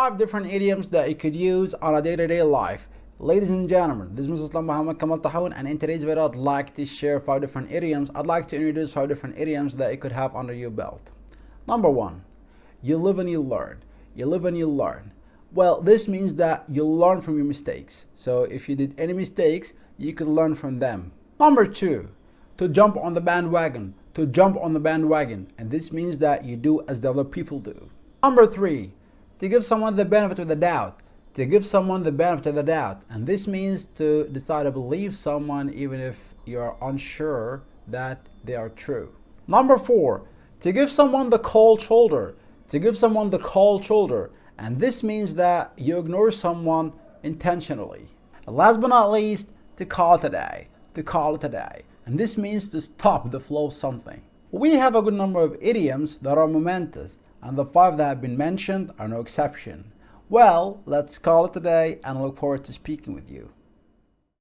5 different idioms that you could use on a day-to-day life. Ladies and gentlemen, this is Mr. Muhammad Kamal Tahun, and in today's video I'd like to share 5 different idioms. I'd like to introduce 5 different idioms that you could have under your belt. Number 1, you live and you learn. You live and you learn. Well, this means that you learn from your mistakes. So if you did any mistakes, you could learn from them. Number 2, to jump on the bandwagon. To jump on the bandwagon. And this means that you do as the other people do. Number 3, to give someone the benefit of the doubt. To give someone the benefit of the doubt. And this means to decide to believe someone even if you're unsure that they are true. Number 4, to give someone the cold shoulder. To give someone the cold shoulder. And this means that you ignore someone intentionally. And last but not least, to call it a day. To call it a day. And this means to stop the flow of something. We have a good number of idioms that are momentous, and the 5 that have been mentioned are no exception. Well, let's call it a day, and I look forward to speaking with you.